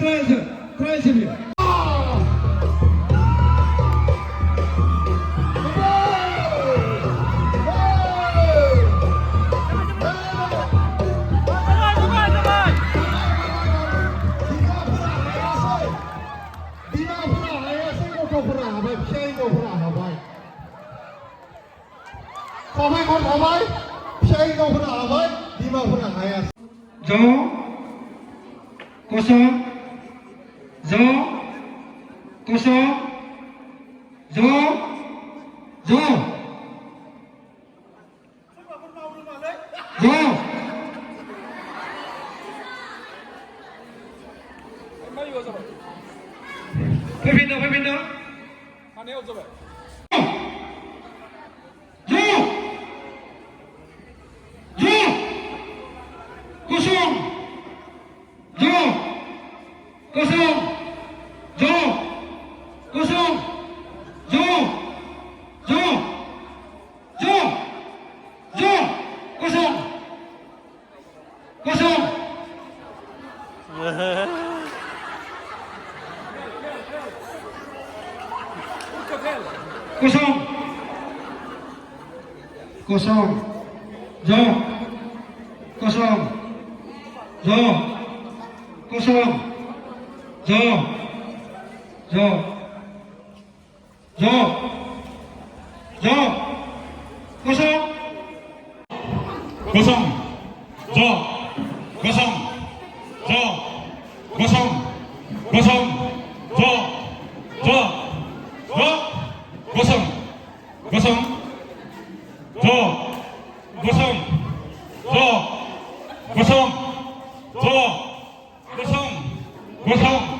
트라이셉이요. Comment on Hawaii? Sharing over Hawaii, Dima for Haya. Jo, kosong, Jo, kosong, Jo, Jo, Jo. Pindah. Kosong, Jo, kosong, Jo, kosong, Jo, Jo, Jo, Jo, kosong, kosong, Jo, kosong, Jo, kosong, kosong, Jo, Jo, Jo, kosong, kosong, Jo, kosong, Jo, kosong, Jo, kosong, kosong.